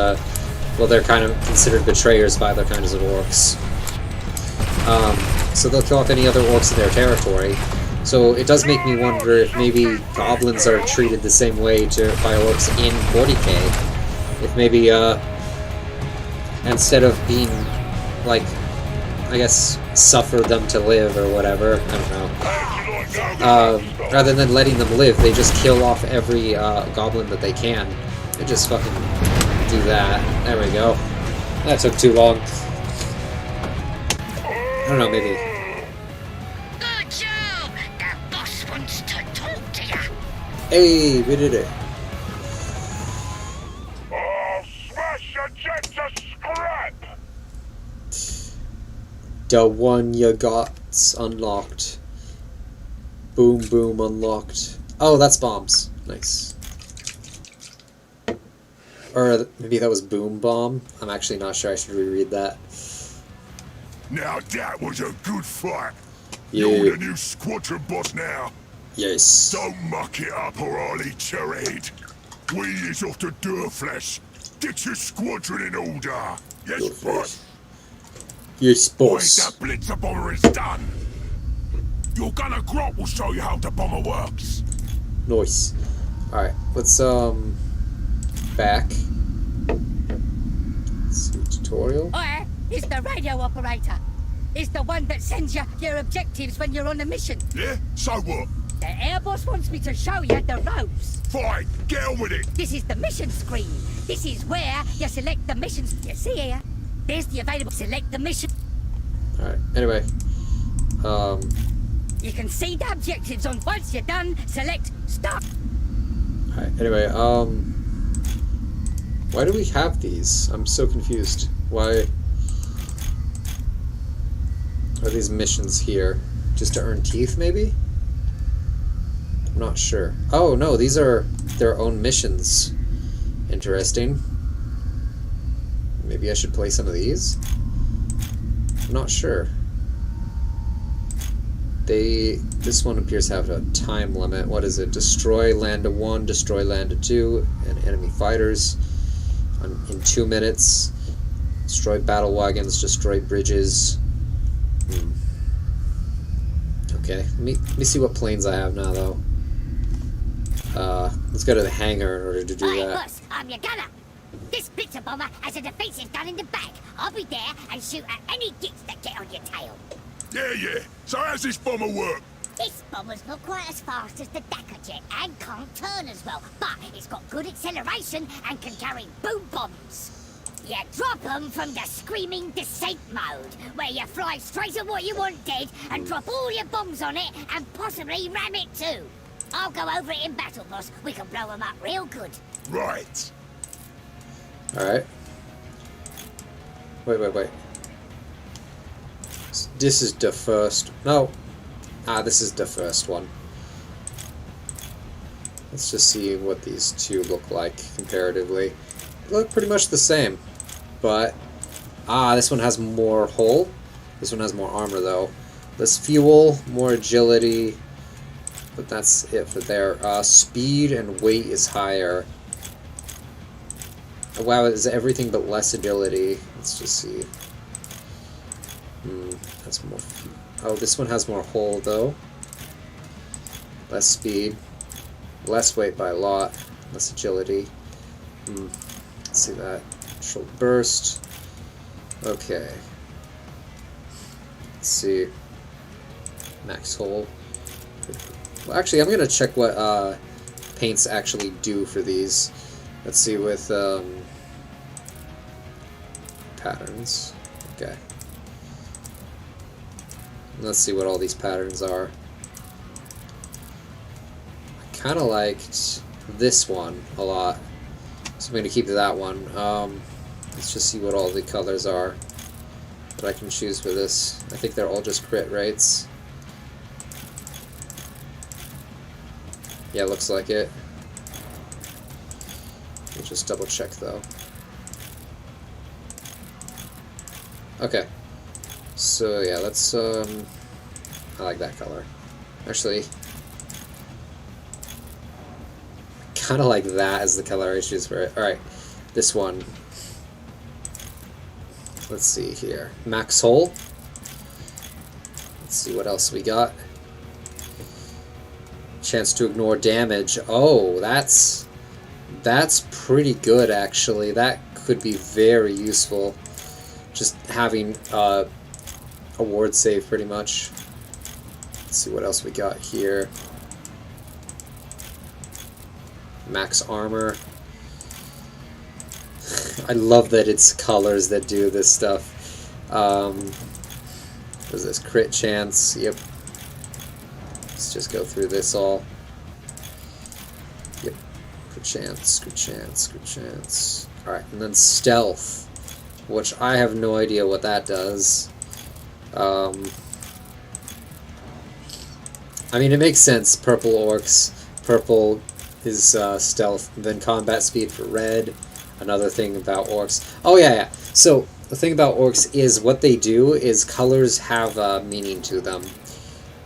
well, they're kind of considered betrayers by other kinds of orcs. So they'll kill off any other orcs in their territory. So it does make me wonder if maybe goblins are treated the same way by orcs in 40k. If maybe, instead of being, like, I guess, suffer them to live or whatever, I don't know. Rather than letting them live, they just kill off every goblin that they can. They just fucking do that. There we go. That took too long. I don't know, maybe. Good job! The boss wants to talk to you. Hey, we did it. I'll smash your jet to scrap! The one you got's unlocked. Boom, boom, unlocked. Oh, that's bombs. Nice. Or maybe that was boom bomb. I'm actually not sure. I should reread that. Now that was a good fight. Yeah. You're the new squadron boss now. Yes. Don't muck it up or I'll eat your head. We is off to Durflesh. Get your squadron in order. Yes, boss. Yes, Wait, boss. that blitzer bomber is done. Your gunner Grot will show you how the bomber works. Nice. Alright, let's, back. Let's see, tutorial. Oi, it's the radio operator. It's the one that sends you your objectives when you're on a mission. Yeah? So what? The air boss wants me to show you the ropes. Fine, get on with it. This is the mission screen. This is where you select the missions. You see here? There's the available. Select the mission. Alright, anyway. You can see the objectives on. Once you're done, select stop. Alright, anyway, why do we have these? I'm so confused. Why? Are these missions here? Just to earn teeth, maybe? I'm not sure. Oh, no, these are their own missions. Interesting. Maybe I should play some of these? I'm not sure. This one appears to have a time limit. What is it? Destroy land to 1, destroy land to 2, and enemy fighters in 2 minutes. Destroy battle wagons, destroy bridges. Okay, let me see what planes I have now, though. Let's go to the hangar in order to do that. Boss, I'm your gunner. This blitzer bomber has a defensive gun in the back. I'll be there and shoot at any gits that get on your tail. Yeah. So how's this bomber work? This bomber's not quite as fast as the Dakka jet and can't turn as well, but it's got good acceleration and can carry boom bombs. You drop them from the screaming descent mode, where you fly straight at what you want dead and drop all your bombs on it and possibly ram it too. I'll go over it in battle, boss. We can blow them up real good. Right. Alright. Wait. This is the first... No. This is the first one. Let's just see what these two look like comparatively. They look pretty much the same. But... this one has more hull. This one has more armor, though. Less fuel, more agility. But that's it for there. Speed and weight is higher. Wow, it's everything but less agility. Let's just see. That's more. Oh, this one has more hull though. Less speed, less weight by a lot, less agility. Let's see that. Controlled burst. Okay. Let's see. Max hull. Well, actually, I'm gonna check what paints actually do for these. Let's see with patterns. Okay. Let's see what all these patterns are. I kind of liked this one a lot, so I'm going to keep that one. Let's just see what all the colors are that I can choose for this. I think they're all just crit rates. Yeah, looks like it. We'll just double check though. Okay. So yeah, let's I like that color. Actually, kind of like that as the color I choose for it. Alright, this one. Let's see here. Max hull. Let's see what else we got. Chance to ignore damage. Oh, that's pretty good actually. That could be very useful. Just having a ward save pretty much. Let's see what else we got here. Max armor. I love that it's colors that do this stuff. What is this? Crit chance. Yep. Let's just go through this all. Yep. Crit chance, crit chance, crit chance. Alright, and then stealth, which I have no idea what that does. I mean, it makes sense. Purple orcs. Purple is stealth. And then combat speed for red. Another thing about orcs. Oh, yeah. So, the thing about orcs is what they do is colors have meaning to them.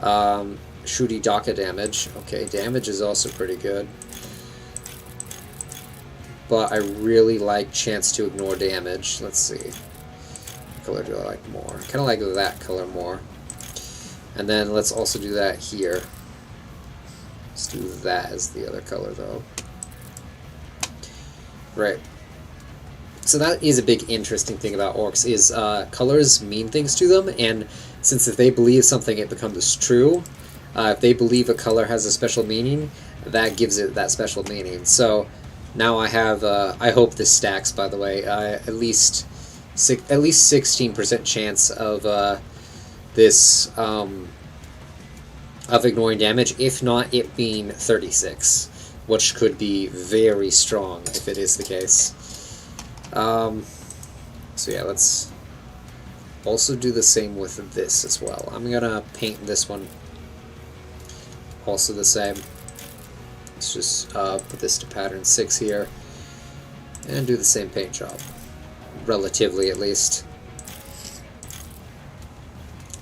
Shooty Dakka damage. Okay, damage is also pretty good. But I really like chance to ignore damage. Let's see. What color do I like more? I kind of like that color more. And then let's also do that here. Let's do that as the other color, though. Right. So that is a big interesting thing about orcs, is colors mean things to them, and since if they believe something, it becomes true. If they believe a color has a special meaning, that gives it that special meaning. So now I have, I hope this stacks, by the way, at least 16% chance of this, of ignoring damage, if not it being 36, which could be very strong if it is the case. So yeah, let's also do the same with this as well. I'm gonna paint this one also the same. Let's just put this to pattern 6 here and do the same paint job, relatively at least.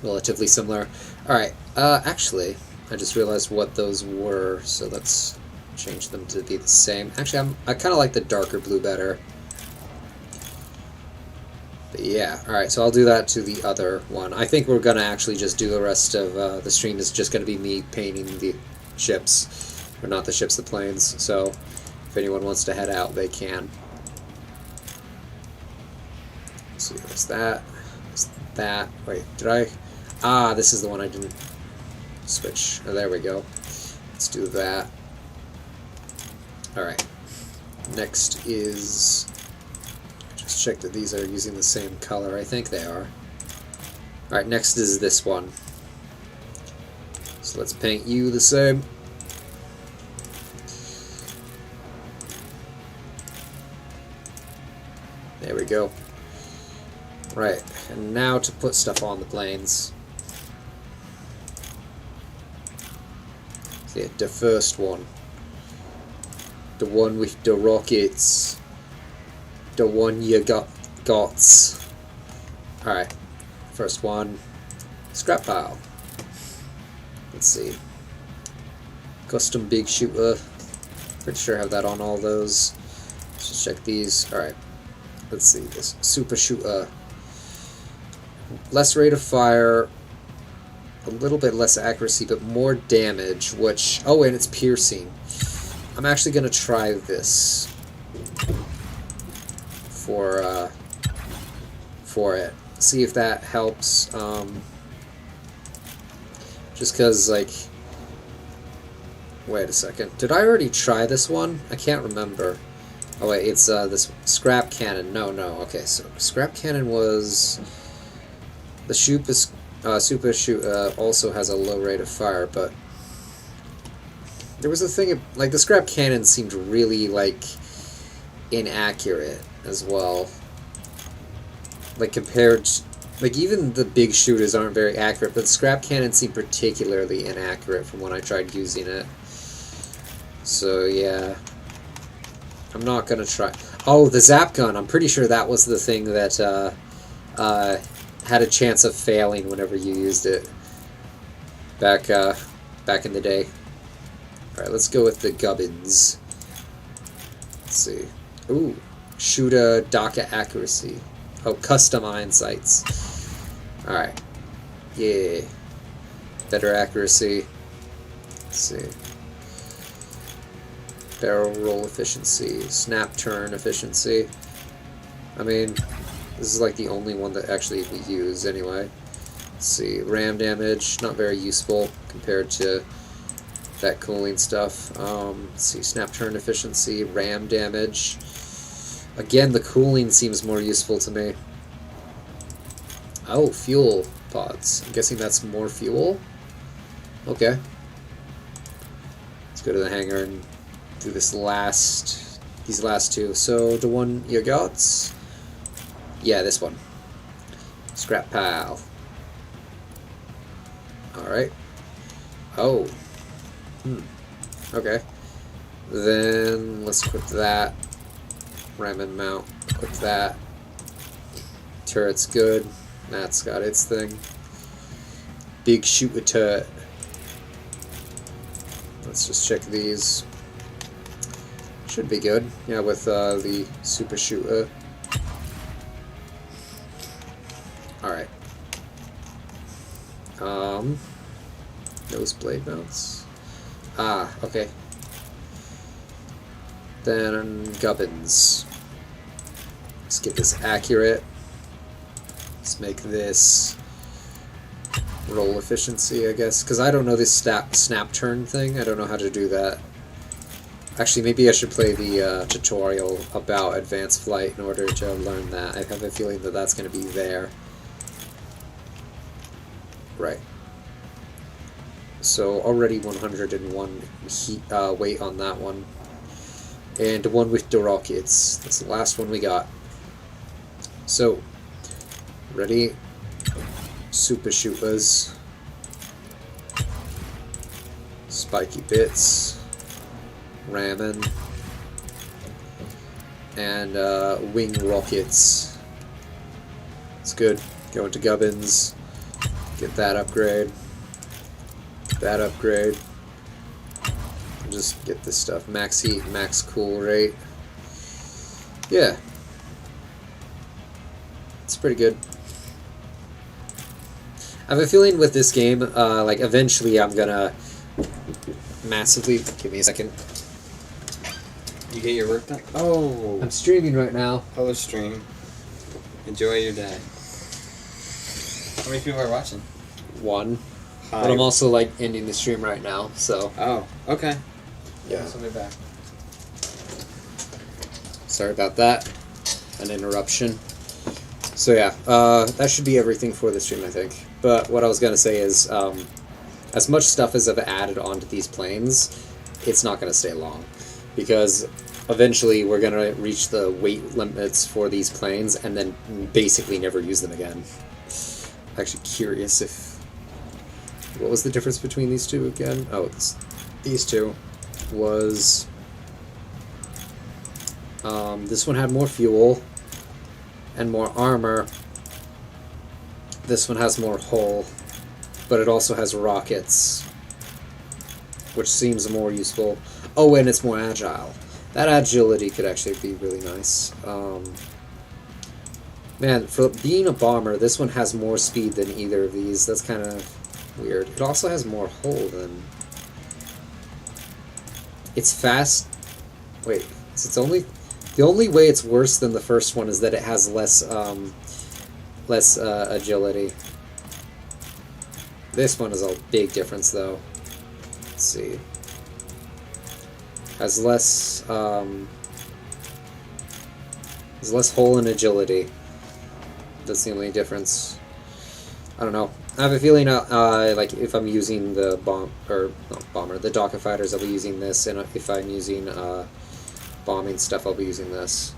Relatively similar. Alright, actually, I just realized what those were, so let's change them to be the same. Actually, I kind of like the darker blue better. But yeah, alright, so I'll do that to the other one. I think we're going to actually just do the rest of the stream is just going to be me painting the ships. Or not the ships, the planes. So, if anyone wants to head out, they can. Let's see, there's that. There's that. Wait, did I... Ah, this is the one I didn't switch. Oh, there we go. Let's do that. Alright. Next is... Just check that these are using the same color. I think they are. Alright, next is this one. So let's paint you the same. There we go. Right, and now to put stuff on the planes. See, the first one. The one with the rockets. The one you got. Alright, first one. Scrap pile. Let's see. Custom big shooter. Pretty sure I have that on all those. Let's just check these. Alright. Let's see. This super shooter. Less rate of fire. A little bit less accuracy, but more damage, which... Oh, and it's piercing. I'm actually going to try this. For it. See if that helps. Just because, like... Wait a second. Did I already try this one? I can't remember. Oh wait, it's this scrap cannon. No. Okay, so scrap cannon was... The super shoot also has a low rate of fire, but... There was a thing... Like, the scrap cannon seemed really, like... inaccurate as well. Like, compared to, like, even the big shooters aren't very accurate, but the scrap cannon seemed particularly inaccurate from when I tried using it. So, yeah. I'm not gonna try... Oh, the zap gun! I'm pretty sure that was the thing that, had a chance of failing whenever you used it. Back in the day. Alright, let's go with the gubbins. Let's see. Ooh. Shooter Dakka accuracy. Oh, custom iron sights. Alright. Yeah. Better accuracy. Let's see. Barrel roll efficiency. Snap turn efficiency. I mean, this is like the only one that actually we use anyway. Let's see. Ram damage. Not very useful compared to that cooling stuff. Let's see. Snap turn efficiency. Ram damage. Again, the cooling seems more useful to me. Oh, fuel pods. I'm guessing that's more fuel? Okay. Let's go to the hangar and do these last two. So, the one you got? Yeah, this one. Scrap pile. Alright. Oh. Okay. Then, let's equip that. Ram and mount. Equip that. Turret's good. That's got its thing. Big shooter turret. Let's just check these. Should be good. Yeah, with the super shooter. Alright. Those blade mounts. Ah, okay. Then gubbins. Let's get this accurate. Let's make this roll efficiency, I guess. Because I don't know this snap turn thing. I don't know how to do that. Actually, maybe I should play the tutorial about advanced flight in order to learn that. I have a feeling that that's going to be there. Right. So already 101 heat, weight on that one. And the one with the rockets. That's the last one we got. So, ready? super shooters, spiky bits, ramming, and wing rockets. It's good. Go into gubbins, get that upgrade, just get this stuff. Max heat, max cool rate. Yeah. It's pretty good. I have a feeling with this game, like, eventually I'm gonna massively... Give me a second. You get your work done? Oh! I'm streaming right now. Hello, stream. Enjoy your day. How many people are watching? 1. Hi. But I'm also, like, ending the stream right now, so... Oh, okay. Yeah. So we'll be back. Sorry about that. An interruption. So yeah, that should be everything for the stream, I think. But what I was going to say is, as much stuff as I've added onto these planes, it's not going to stay long. Because eventually we're going to reach the weight limits for these planes and then basically never use them again. I'm actually curious if... What was the difference between these two again? Oh, these two was... this one had more fuel and more armor. This one has more hull, but it also has rockets, which seems more useful. Oh, and it's more agile. That agility could actually be really nice. Man, for being a bomber, this one has more speed than either of these. That's kind of weird. It also has more hull than... It's fast... Wait, it's only... The only way it's worse than the first one is that it has less agility. This one is a big difference, though. Let's see. Has less hull and agility. That's the only difference. I don't know. I have a feeling, like if I'm using the the Dakka fighters, I'll be using this, and if I'm using bombing stuff, I'll be using this.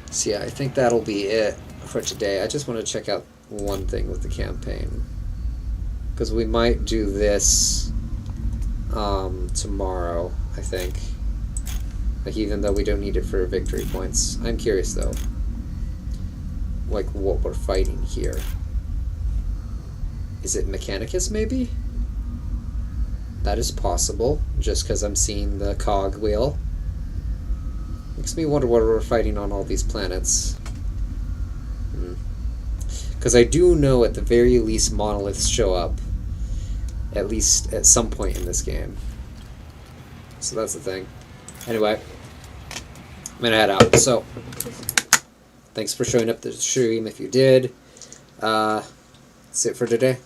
So yeah, I think that'll be it for today. I just want to check out one thing with the campaign, because we might do this tomorrow, I think. Like, even though we don't need it for victory points. I'm curious though, like what we're fighting here. Is it Mechanicus maybe? That is possible, just because I'm seeing the cog wheel. Makes me wonder what we're fighting on all these planets. Because I do know at the very least monoliths show up. At least at some point in this game. So that's the thing. Anyway, I'm gonna head out. So, thanks for showing up to the stream if you did. That's it for today.